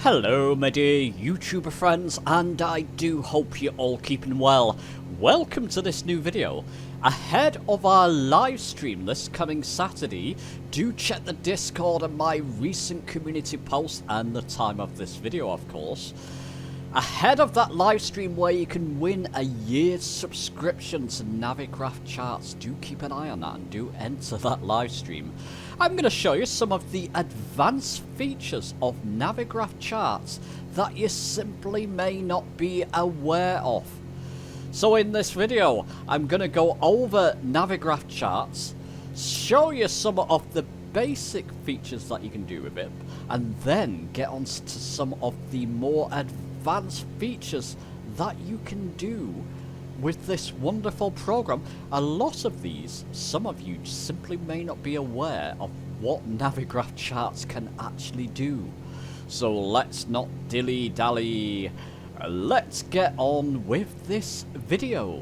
Hello my dear YouTuber friends, and I do hope you're all keeping well. Welcome to this new video. Ahead of our live stream this coming Saturday, do check the Discord and my recent community post and the time of this video, of course. Ahead of that live stream where you can win a year's subscription to Navigraph charts, do keep an eye on that and do enter that live stream. I'm going to show you some of the advanced features of Navigraph charts that you simply may not be aware of. So in this video, I'm going to go over Navigraph charts, show you some of the basic features that you can do with it, and then get on to some of the more advanced features that you can do with this wonderful program. A lot of these, some of you simply may not be aware of what Navigraph charts can actually do. So let's not dilly-dally. Let's get on with this video.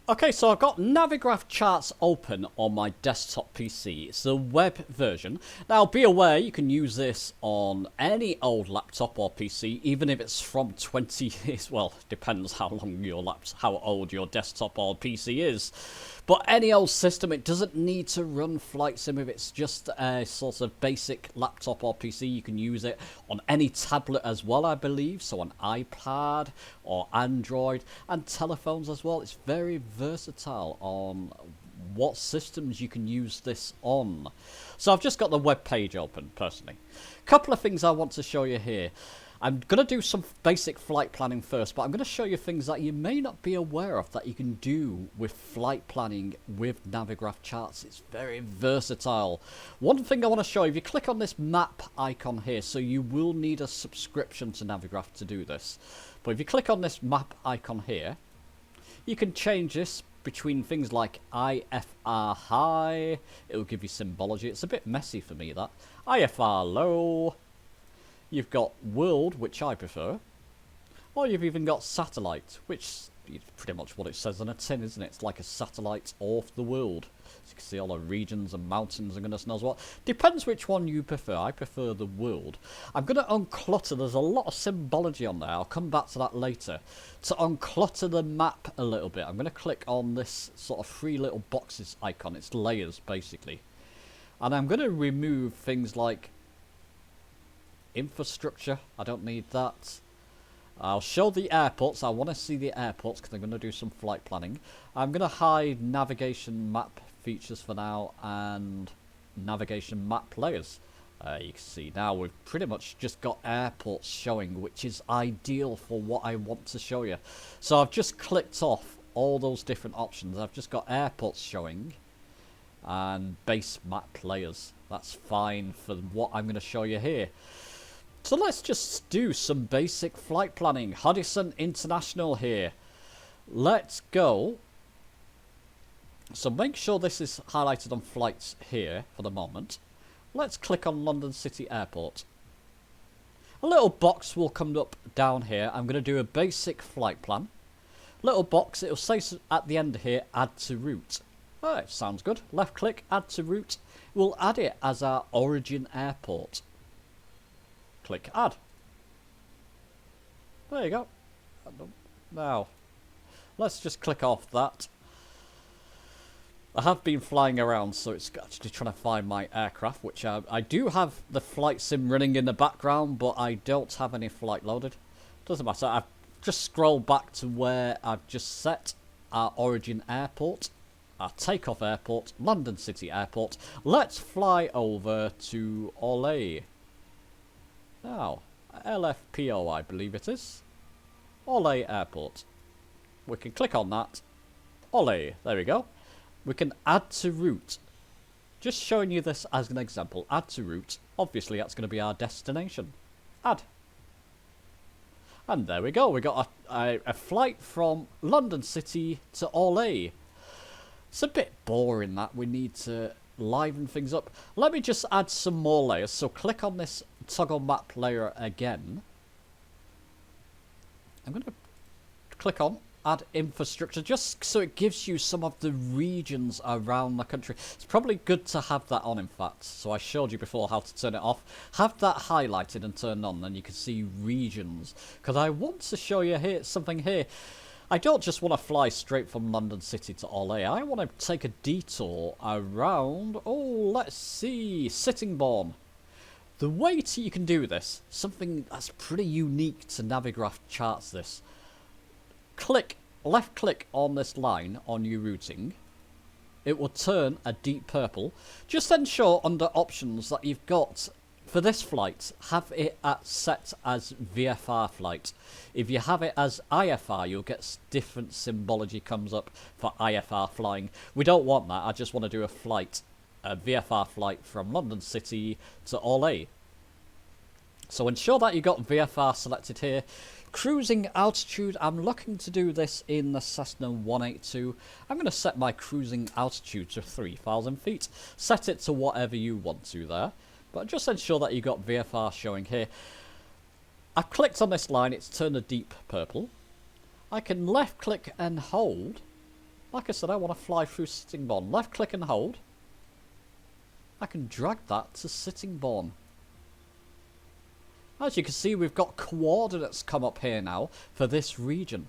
Okay, so I've got Navigraph charts open on my desktop PC. It's the web version. Now, be aware you can use this on any old laptop or PC, even if it's from 20 years. Well, depends how old your desktop or PC is. But any old system, it doesn't need to run Flight Sim if it's just a sort of basic laptop or PC. You can use it on any tablet as well, I believe. So on iPad or Android and telephones as well. It's very versatile on what systems you can use this on. So I've just got the web page open personally. Couple of things I want to show you here. I'm going to do some basic flight planning first, but I'm going to show you things that you may not be aware of that you can do with flight planning with Navigraph charts. It's very versatile. One thing I want to show you, if you click on this map icon here, so you will need a subscription to Navigraph to do this. But if you click on this map icon here, you can change this between things like IFR high, it will give you symbology. It's a bit messy for me, that. IFR low. You've got world, which I prefer, or you've even got satellite, which is pretty much what it says on a tin, isn't it? It's like a satellite of the world. So you can see all the regions and mountains and goodness knows what. Depends which one you prefer. I prefer the world. I'm going to unclutter. There's a lot of symbology on there. I'll come back to that later. To unclutter the map a little bit, I'm going to click on this sort of three little boxes icon. It's layers, basically. And I'm going to remove things like infrastructure. I don't need that. I'll show the airports. I want to see the airports because I'm going to do some flight planning. I'm going to hide navigation map features for now and navigation map layers. You can see now we've pretty much just got airports showing, which is ideal for what I want to show you. So I've just clicked off all those different options. I've just got airports showing and base map layers. That's fine for what I'm going to show you here. So let's just do some basic flight planning. Hudson International here. Let's go. So make sure this is highlighted on flights here for the moment. Let's click on London City Airport. A little box will come up down here. I'm going to do a basic flight plan. Little box, it will say at the end here, add to route. Oh, it sounds good. Left click, add to route. We'll add it as our origin airport. Click add. There you go. Now, let's just click off that. I have been flying around, so it's actually trying to find my aircraft, which I do have the flight sim running in the background, but I don't have any flight loaded. Doesn't matter. I've just scrolled back to where I've just set our origin airport, our takeoff airport, London City Airport. Let's fly over to Orly. Now, LFPO, I believe it is. Orly Airport. We can click on that. Orly, there we go. We can add to route. Just showing you this as an example. Add to route. Obviously, that's going to be our destination. Add. And there we go. We got a flight from London City to Orly. It's a bit boring that we need to liven things up. Let me just add some more layers. So click on this toggle map layer again. I'm going to click on add infrastructure just so it gives you some of the regions around the country. It's probably good to have that on, in fact. So I showed you before how to turn it off. Have that highlighted and turned on, then you can see regions. Because I want to show you here something here. I don't just want to fly straight from London City to Olay. I want to take a detour around, oh, let's see, Sittingbourne. The way you can do this, something that's pretty unique to Navigraph charts this. Left click on this line on your routing. It will turn a deep purple. Just ensure under options that you've got, for this flight, have it set as VFR flight. If you have it as IFR, you'll get different symbology comes up for IFR flying. We don't want that. I just want to do a VFR flight from London City to Olay. So ensure that you got VFR selected here. Cruising altitude, I'm looking to do this in the Cessna 182. I'm going to set my cruising altitude to 3,000 feet. Set it to whatever you want to there. But just ensure that you got VFR showing here. I've clicked on this line, it's turned a deep purple. I can left click and hold. Like I said, I want to fly through Sittingbourne. Left click and hold. I can drag that to Sittingbourne. As you can see, we've got coordinates come up here now for this region.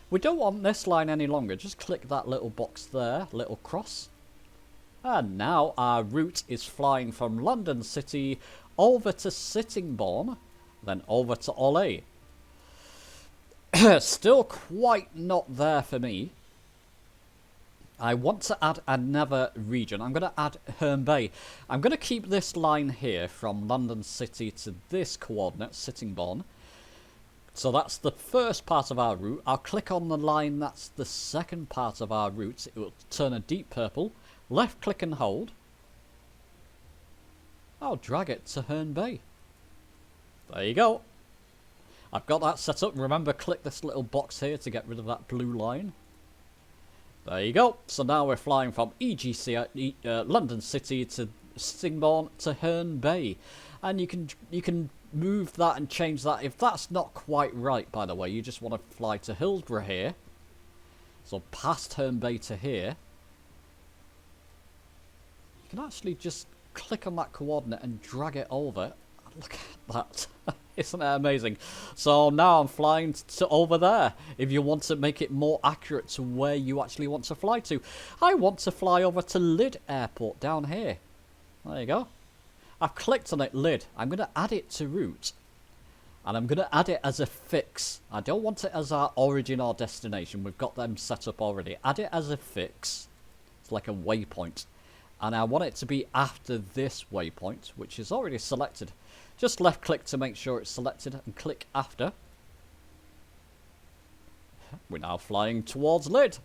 We don't want this line any longer. Just click that little box there, little cross. And now our route is flying from London City over to Sittingbourne, then over to Olay. Still quite not there for me. I want to add another region. I'm going to add Herne Bay. I'm going to keep this line here from London City to this coordinate, Sittingbourne. So that's the first part of our route. I'll click on the line that's the second part of our route. It will turn a deep purple. Left click and hold. I'll drag it to Herne Bay. There you go. I've got that set up. Remember, click this little box here to get rid of that blue line. There you go. So now we're flying from London City to Sittingbourne to Herne Bay. And you can move that and change that. If that's not quite right, by the way, you just want to fly to Hillsborough here. So past Herne Bay to here. You can actually just click on that coordinate and drag it over. Look at that. Isn't that amazing? So now I'm flying to over there. If you want to make it more accurate to where you actually want to fly to. I want to fly over to Lydd Airport down here. There you go. I've clicked on it, Lydd. I'm going to add it to route. And I'm going to add it as a fix. I don't want it as our origin or destination. We've got them set up already. Add it as a fix. It's like a waypoint. And I want it to be after this waypoint, which is already selected. Just left click to make sure it's selected and click after. We're now flying towards Lydd.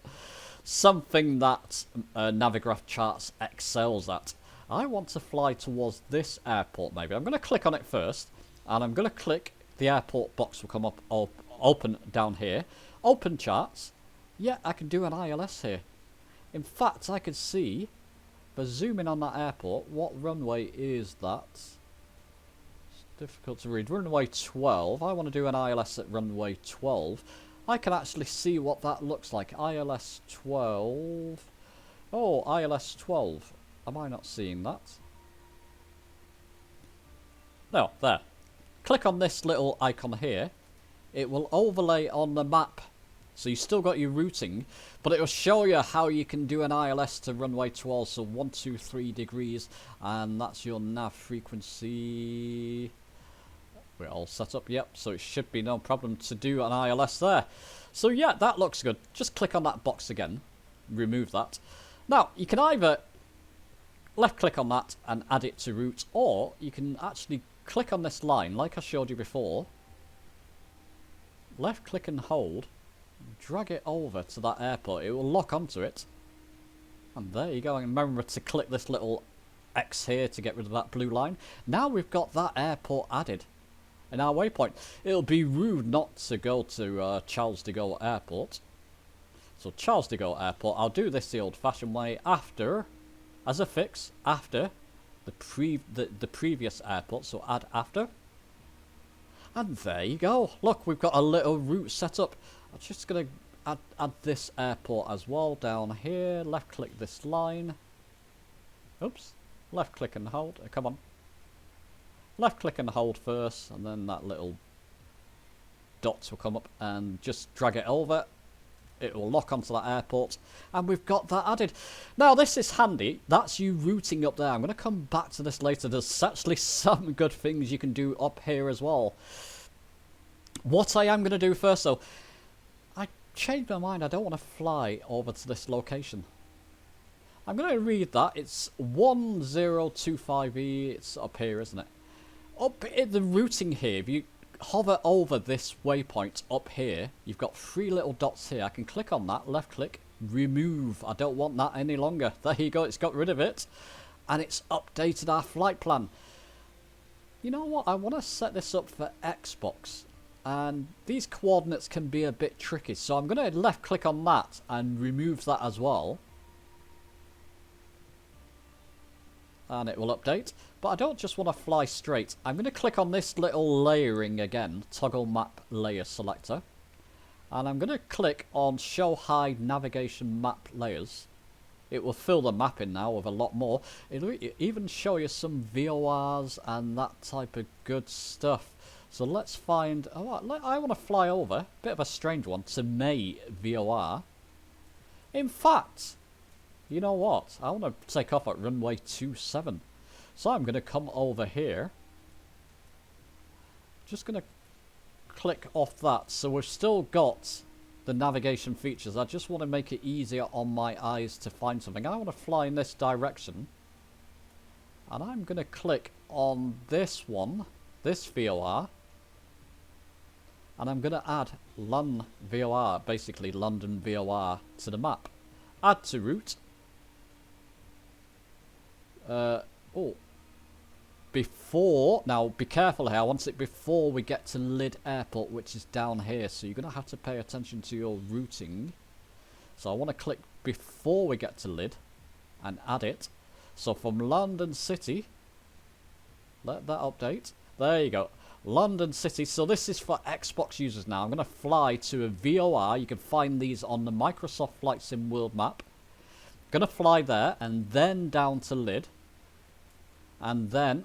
Something that Navigraph charts excels at. I want to fly towards this airport maybe. I'm going to click on it first. And I'm going to click, the airport box will come up, open down here. Open charts. Yeah, I can do an ILS here. In fact, I could see, by zooming on that airport, what runway is that? Difficult to read. Runway 12. I want to do an ILS at runway 12. I can actually see what that looks like. ILS 12. Oh, ILS 12. Am I not seeing that? No, there. Click on this little icon here. It will overlay on the map. So you still got your routing, but it will show you how you can do an ILS to runway 12. So 123 degrees, and that's your nav frequency. We're all set up, yep, so it should be no problem to do an ILS there. So yeah, that looks good. Just click on that box again, remove that. Now, you can either left click on that and add it to route, or you can actually click on this line, like I showed you before. Left click and hold, drag it over to that airport. It will lock onto it. And there you go, and remember to click this little X here to get rid of that blue line. Now we've got that airport added in our waypoint. It'll be rude not to go to Charles de Gaulle Airport. So Charles de Gaulle Airport, I'll do this the old-fashioned way after as a fix after the previous airport, so add after. And there you go. Look, we've got a little route set up. I'm just going to add this airport as well down here. Left click this line. Oops. Left click and hold. Come on. Left click and hold first, and then that little dots will come up, and just drag it over. It will lock onto that airport, and we've got that added. Now this is handy. That's you routing up there. I'm going to come back to this later. There's actually some good things you can do up here as well. What I am going to do first though, I changed my mind. I don't want to fly over to this location. I'm going to read that. It's 1025E. It's up here, isn't it? Up in the routing here, if you hover over this waypoint up here, you've got 3 little dots here. I can click on that, left click, remove. I don't want that any longer. There you go, it's got rid of it. And it's updated our flight plan. You know what, I want to set this up for Xbox. And these coordinates can be a bit tricky. So I'm going to left click on that and remove that as well. And it will update. But I don't just want to fly straight. I'm going to click on this little layering again, toggle map layer selector. And I'm going to click on show hide navigation map layers. It will fill the map in now with a lot more. It'll even show you some VORs and that type of good stuff. So let's find, oh, I want to fly over, bit of a strange one, to May VOR. In fact, you know what? I want to take off at runway 27. So I'm going to come over here. Just going to click off that. So we've still got the navigation features. I just want to make it easier on my eyes to find something. I want to fly in this direction. And I'm going to click on this one, this VOR. And I'm going to add London VOR, basically London VOR, to the map. Add to route. Before, now be careful here, I want it before we get to Lid Airport, which is down here, so you're going to have to pay attention to your routing. So I want to click before we get to Lid and add it. So from London City, let that update, there you go, London City. So this is for Xbox users now. I'm going to fly to a VOR. You can find these on the Microsoft Flight Sim World Map. Going to fly there and then down to Lid. And then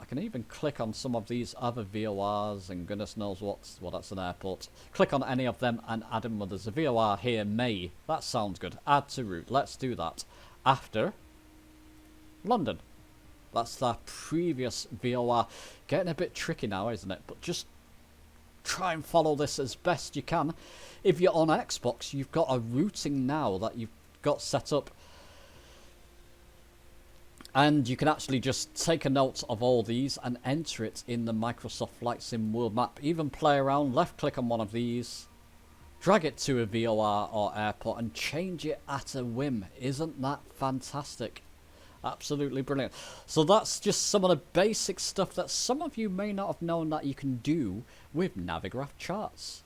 I can even click on some of these other VORs and goodness knows what. Well, that's an airport. Click on any of them and add them. Well, there's a VOR here, May. That sounds good. Add to route. Let's do that. After London. That's that previous VOR. Getting a bit tricky now, isn't it? But just try and follow this as best you can. If you're on Xbox, you've got a routing now that you've got set up. And you can actually just take a note of all these and enter it in the Microsoft Flight Sim World Map. Even play around, left click on one of these, drag it to a VOR or airport and change it at a whim. Isn't that fantastic? Absolutely brilliant. So that's just some of the basic stuff that some of you may not have known that you can do with Navigraph charts.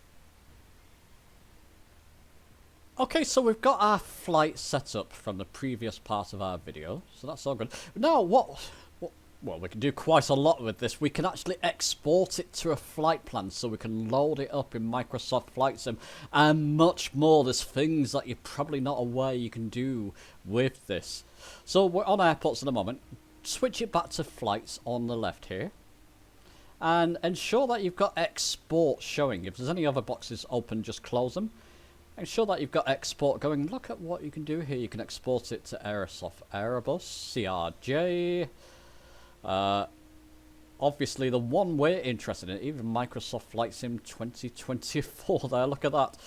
Okay, so we've got our flight set up from the previous part of our video, so that's all good. Now, well, we can do quite a lot with this. We can actually export it to a flight plan, so we can load it up in Microsoft Flight Sim, and much more. There's things that you're probably not aware you can do with this. So we're on airports at the moment. Switch it back to flights on the left here. And ensure that you've got export showing. If there's any other boxes open, just close them. Ensure that you've got export going. Look at what you can do here. You can export it to Aerosoft Airbus, CRJ. Obviously, the one we're interested in, even Microsoft Flight Sim 2024 there. Look at that.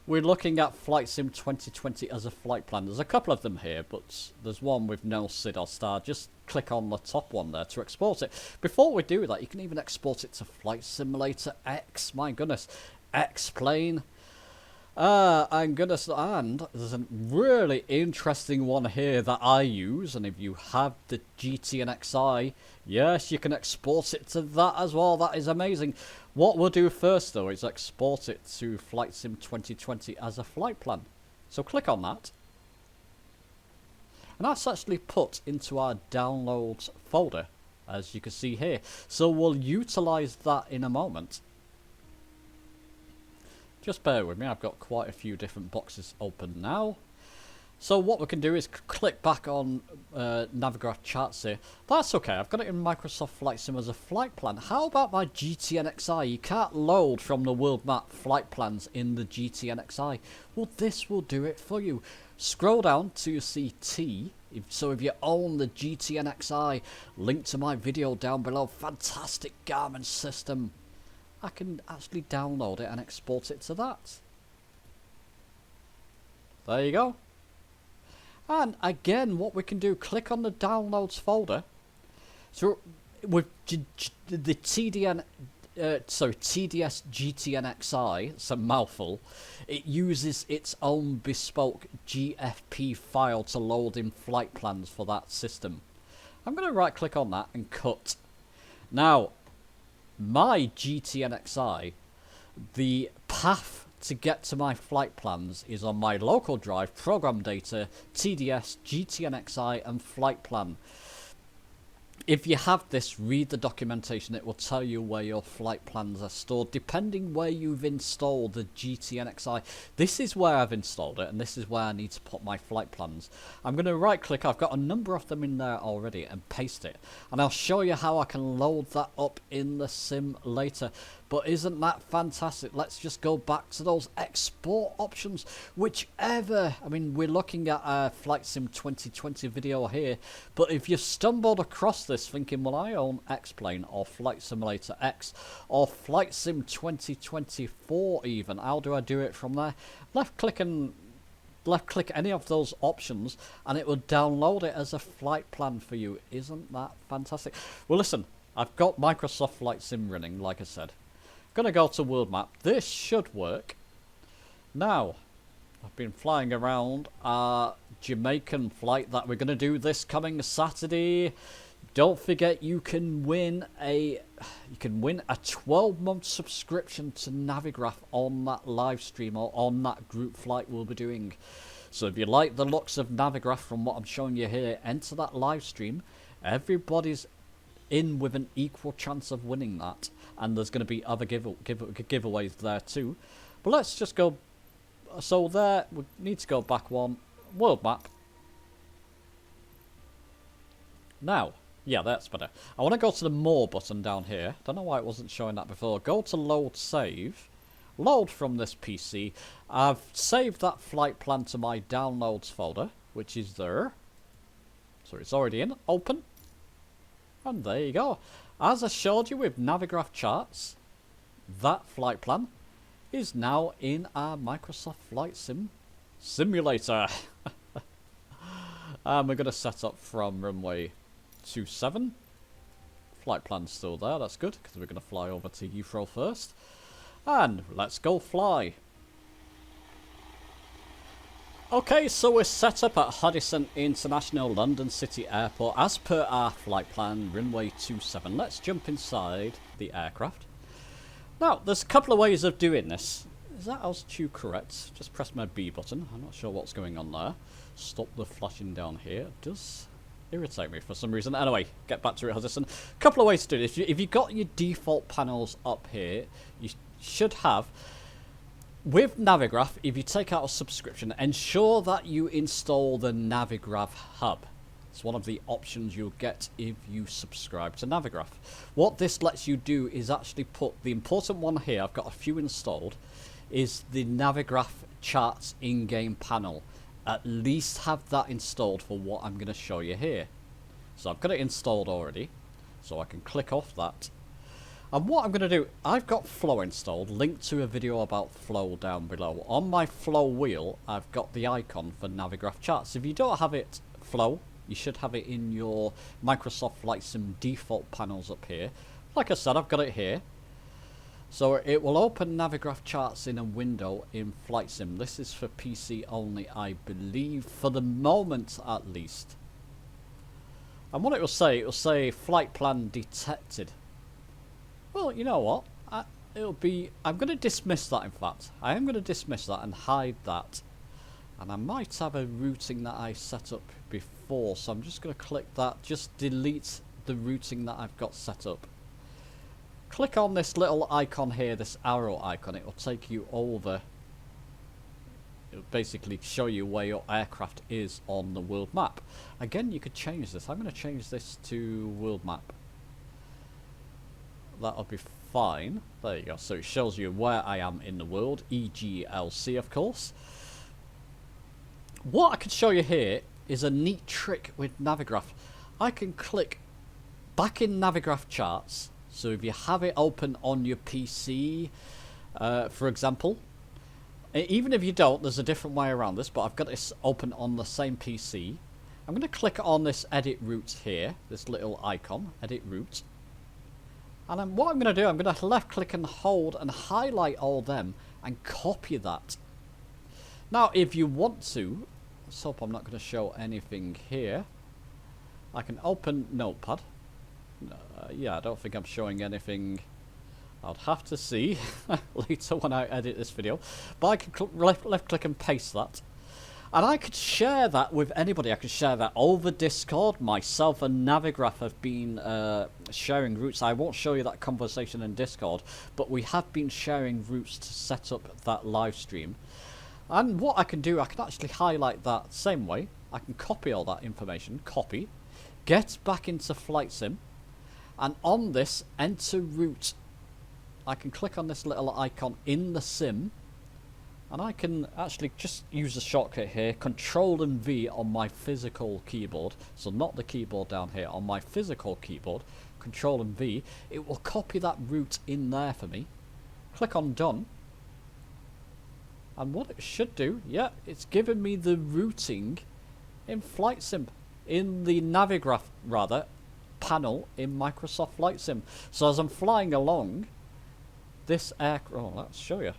We're looking at Flight Sim 2020 as a flight plan. There's a couple of them here, but there's one with no SID or star. Just click on the top one there to export it. Before we do that, you can even export it to Flight Simulator X. My goodness. X-Plane. And there's a really interesting one here that I use, and if you have the GTNXi, yes, you can export it to that as well. That is amazing. What we'll do first, though, is export it to Flight Sim 2020 as a flight plan. So click on that. And that's actually put into our downloads folder, as you can see here. So we'll utilize that in a moment. Just bear with me, I've got quite a few different boxes open now. So what we can do is click back on Navigraph charts here. That's okay, I've got it in Microsoft Flight Sim as a flight plan. How about my GTNXi? You can't load from the world map flight plans in the GTNXi. Well, this will do it for you. Scroll down to see T. So if you own the GTNXi, link to my video down below. Fantastic Garmin system. I can actually download it and export it to that. There you go. And again, what we can do, click on the downloads folder. So with the TDS GTNXi, it's a mouthful, it uses its own bespoke GFP file to load in flight plans for that system. I'm going to right click on that and cut. Now, my GTNXi, the path to get to my flight plans is on my local drive, program data, TDS, GTNXi and flight plan. If you have this, read the documentation. It will tell you where your flight plans are stored, depending where you've installed the GTNXi. This is where I've installed it, and this is where I need to put my flight plans. I'm going to right click, I've got a number of them in there already, and paste it. And I'll show you how I can load that up in the sim later. But isn't that fantastic? Let's just go back to those export options. Whichever, I mean, we're looking at a Flight Sim 2020 video here. But if you've stumbled across this thinking, well, I own X-Plane or Flight Simulator X or Flight Sim 2024 even, how do I do it from there? Left click any of those options and it will download it as a flight plan for you. Isn't that fantastic? Well, listen, I've got Microsoft Flight Sim running, like I said. Gonna go to world map. This should work. Now, I've been flying around our Jamaican flight that we're gonna do this coming Saturday. Don't forget, you can win a 12-month subscription to Navigraph on that live stream or on that group flight we'll be doing. So if you like the looks of Navigraph from what I'm showing you here, enter that live stream. Everybody's in with an equal chance of winning that, and there's going to be other giveaways there too. But let's just go. So there, we need to go back one. World map. Now, yeah, that's better. I want to go to the more button down here. Don't know why it wasn't showing that before. Go to load save. Load from this PC. I've saved that flight plan to my downloads folder, which is there. So it's already in. Open. And there you go. As I showed you with Navigraph charts, that flight plan is now in our Microsoft Flight Sim simulator. And we're going to set up from runway 27. Flight plan's still there, that's good, because we're going to fly over to Heathrow first. And let's go fly. Okay, so we're set up at Hoddesdon International London City Airport as per our flight plan, runway 27. Let's jump inside the aircraft. Now, there's a couple of ways of doing this. Is that altitude correct? Just press my B button. I'm not sure what's going on there. Stop the flashing down here. It does irritate me for some reason. Anyway, get back to it, Hoddesdon. A couple of ways to do this. If you've got your default panels up here, you should have... With Navigraph, if you take out a subscription, ensure that you install the Navigraph hub. It's one of the options you'll get if you subscribe to Navigraph. What this lets you do is actually put the important one here, I've got a few installed, is the Navigraph charts in-game panel. At least have that installed for what I'm going to show you here. So I've got it installed already, so I can click off that. And what I'm going to do, I've got Flow installed, linked to a video about Flow down below. On my Flow wheel, I've got the icon for Navigraph charts. If you don't have it Flow, you should have it in your Microsoft Flight Sim default panels up here. Like I said, I've got it here. So it will open Navigraph charts in a window in Flight Sim. This is for PC only, I believe, for the moment at least. And what it will say flight plan detected. Well, you know what? I'm going to dismiss that, in fact. I am going to dismiss that and hide that. And I might have a routing that I set up before, so I'm just going to click that. Just delete the routing that I've got set up. Click on this little icon here, this arrow icon. It will take you over. It'll basically show you where your aircraft is on the world map. Again, you could change this. I'm going to change this to world map. That'll be fine. There you go. So it shows you where I am in the world. EGLC, of course. What I can show you here is a neat trick with Navigraph. I can click back in Navigraph charts. So if you have it open on your PC, for example, even if you don't, there's a different way around this, but I've got this open on the same PC. I'm going to click on this edit route here, this little icon, edit route. And then what I'm going to do, I'm going to left click and hold and highlight all them and copy that. Now if you want to, let's hope I'm not going to show anything here. I can open Notepad. Yeah, I don't think I'm showing anything. I'd have to see later when I edit this video. But I can left click and paste that. And I could share that with anybody. I could share that over Discord. Myself and Navigraph have been sharing routes. I won't show you that conversation in Discord, but we have been sharing routes to set up that live stream. And what I can do, I can actually highlight that same way. I can copy all that information, copy, get back into Flight Sim, and on this, enter route. I can click on this little icon in the sim, and I can actually just use the shortcut here, Control and V on my physical keyboard, so not the keyboard down here, on my physical keyboard, Control and V, it will copy that route in there for me. Click on Done, and what it should do, yeah, it's given me the routing in Flight Sim, in the Navigraph rather, panel in Microsoft Flight Sim. So as I'm flying along, this aircraft, oh, let's show you.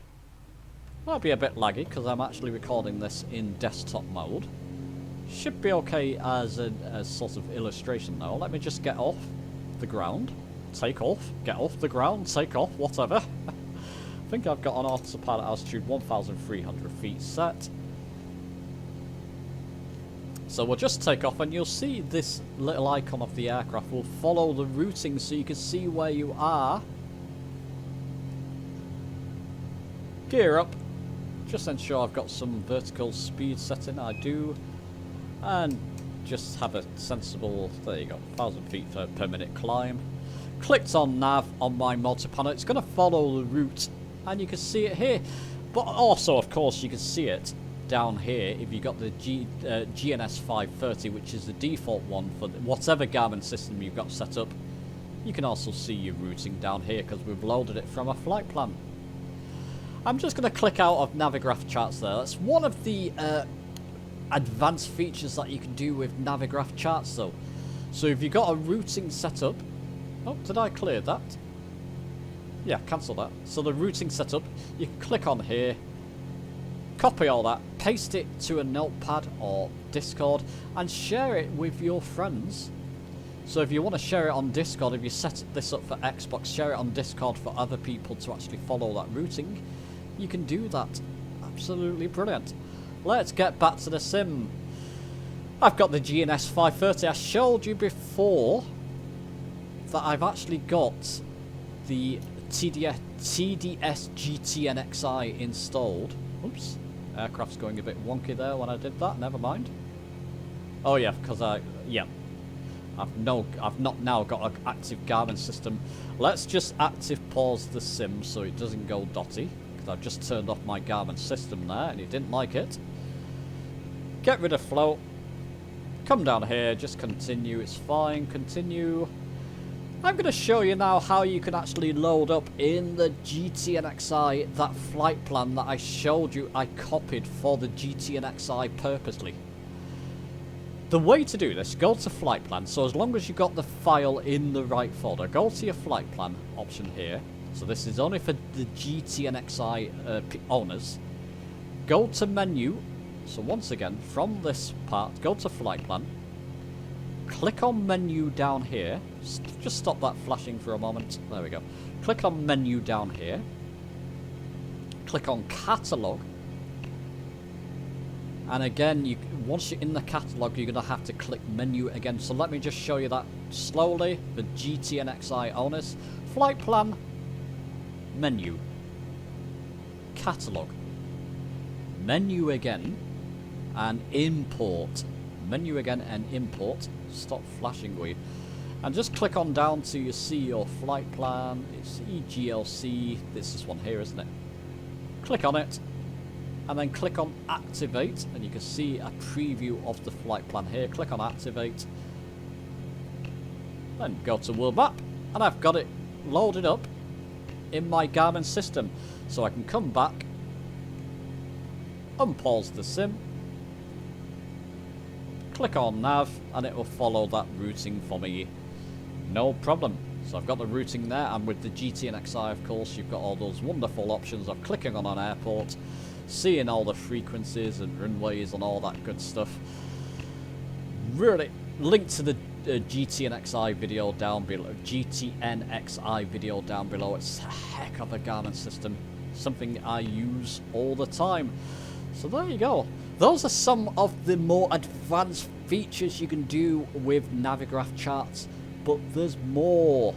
Might be a bit laggy because I'm actually recording this in desktop mode. Should be okay as a sort of illustration though. Let me just get off the ground, take off, get off the ground, take off, whatever. I think I've got an autopilot altitude 1,300 feet set. So we'll just take off and you'll see this little icon of the aircraft will follow the routing so you can see where you are. Gear up. Just ensure I've got some vertical speed setting. I do. And just have a sensible, there you go, 1,000 feet per minute climb. Clicked on nav on my multi-panel. It's going to follow the route and you can see it here. But also, of course, you can see it down here if you got the GTNXi, which is the default one for whatever Garmin system you've got set up. You can also see your routing down here because we've loaded it from a flight plan. I'm just going to click out of Navigraph charts there. That's one of the advanced features that you can do with Navigraph charts though. So if you've got a routing set up, oh, did I clear that? Yeah, cancel that. So the routing setup, you can click on here, copy all that, paste it to a notepad or Discord, and share it with your friends. So if you want to share it on Discord, if you set this up for Xbox, share it on Discord for other people to actually follow that routing, you can do that. Absolutely brilliant. Let's get back to the sim. I've got the GTNXi. I showed you before that I've actually got the TDS GTNXi installed. Oops. Aircraft's going a bit wonky there when I did that. Never mind. Oh yeah, because I've not now got an active Garmin system. Let's just active pause the sim so it doesn't go dotty. Because I've just turned off my Garmin system there and it didn't like it. Get rid of float. Come down here, just continue. It's fine. Continue. I'm going to show you now how you can actually load up in the GTNXi that flight plan that I showed you I copied for the GTNXi purposely. The way to do this, go to flight plan. So as long as you got the file in the right folder, go to your flight plan option here. So this is only for the GTNXi owners. Go to menu. So once again, from this part, go to flight plan. Click on menu down here. Just stop that flashing for a moment. There we go. Click on menu down here. Click on catalog. And again, once you're in the catalogue, you're going to have to click menu again. So let me just show you that slowly. The GTNXi owners. Flight plan. Menu. Catalogue. Menu again. And import. Menu again and import. Stop flashing with. And just click on down till you see your flight plan. It's EGLC. This is one here, isn't it? Click on it. And then click on activate, and you can see a preview of the flight plan here. Click on activate, then go to world map, and I've got it loaded up in my Garmin system. So I can come back, unpause the sim, click on nav, and it will follow that routing for me, no problem. So I've got the routing there, and with the GTNXi, of course, you've got all those wonderful options of clicking on an airport, seeing all the frequencies and runways and all that good stuff. Really, link to the GTNXi video down below. GTNXi video down below. It's a heck of a Garmin system. Something I use all the time. So there you go. Those are some of the more advanced features you can do with Navigraph charts, but there's more.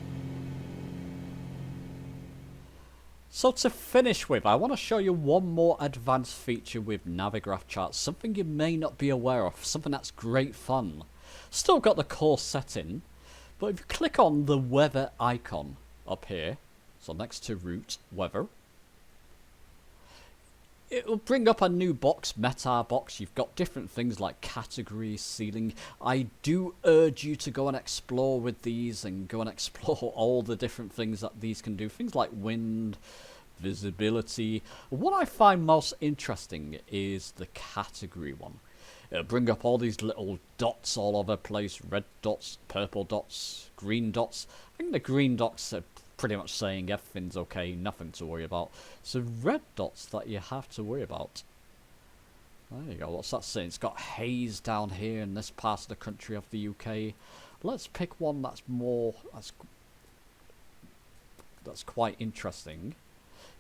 So to finish with, I want to show you one more advanced feature with Navigraph charts, something you may not be aware of, something that's great fun. Still got the core setting, but if you click on the weather icon up here, so next to route, weather, it will bring up a new box, meta box. You've got different things like category, ceiling. I do urge you to go and explore with these and go and explore all the different things that these can do. Things like wind, visibility. What I find most interesting is the category one. It'll bring up all these little dots all over the place. Red dots, purple dots, green dots. I think the green dots are pretty much saying everything's okay, nothing to worry about. So red dots that you have to worry about. There you go, what's that saying? It's got haze down here in this part of the country of the UK. Let's pick one that's more, that's quite interesting.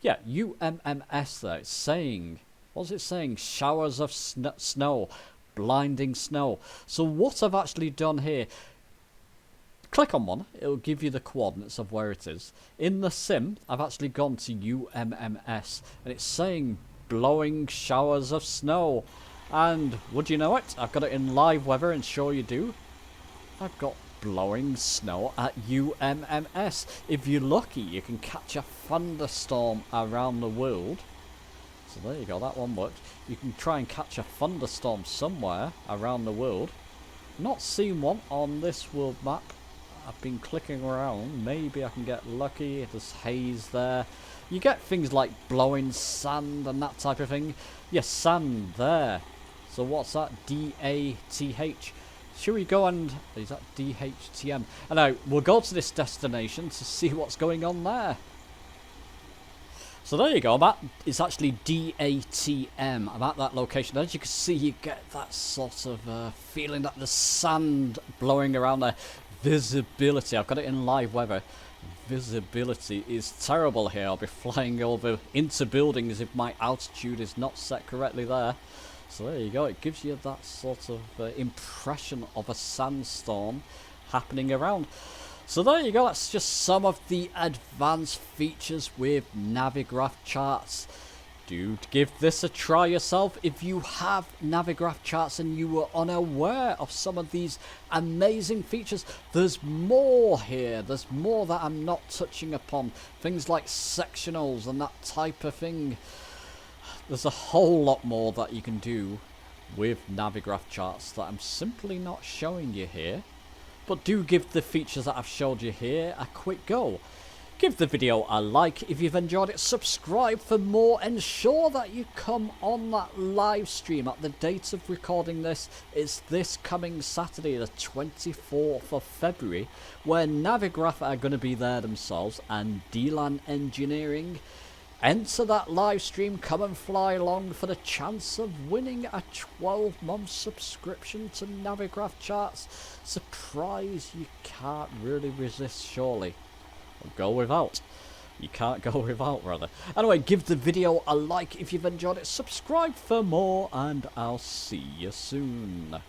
Yeah, UMMS there, it's saying, what's it saying? Showers of snow, blinding snow. So what I've actually done here, click on one, it'll give you the coordinates of where it is. In the sim, I've actually gone to UMMS, and it's saying blowing showers of snow. And would you know it? I've got it in live weather, and sure you do. I've got blowing snow at UMMS. If you're lucky, you can catch a thunderstorm around the world. So there you go, that one worked. You can try and catch a thunderstorm somewhere around the world. Not seen one on this world map. I've been clicking around, maybe I can get lucky. There's haze there. You get things like blowing sand and that type of thing. Yes, sand there. So what's that? D-A-T-H. Should we go and... is that D-H-T-M? And now, we'll go to this destination to see what's going on there. So there you go, it's actually D-A-T-M. I'm at that location. As you can see, you get that sort of feeling that the sand blowing around there. Visibility, I've got it in live weather. Visibility is terrible here. I'll be flying over into buildings if my altitude is not set correctly there. So there you go, it gives you that sort of impression of a sandstorm happening around. So there you go, that's just some of the advanced features with Navigraph charts. Do give this a try yourself if you have Navigraph charts and you were unaware of some of these amazing features. There's more here, there's more that I'm not touching upon. Things like sectionals and that type of thing. There's a whole lot more that you can do with Navigraph charts that I'm simply not showing you here. But do give the features that I've showed you here a quick go. Give the video a like if you've enjoyed it, subscribe for more, ensure that you come on that live stream. At the date of recording this, it's this coming Saturday, the 24th of February, where Navigraph are going to be there themselves and D-Lan Engineering. Enter that live stream, come and fly along for the chance of winning a 12-month subscription to Navigraph charts. Surprise you can't really resist, surely. Go without. You can't go without, brother. Anyway, give the video a like if you've enjoyed it. Subscribe for more, and I'll see you soon.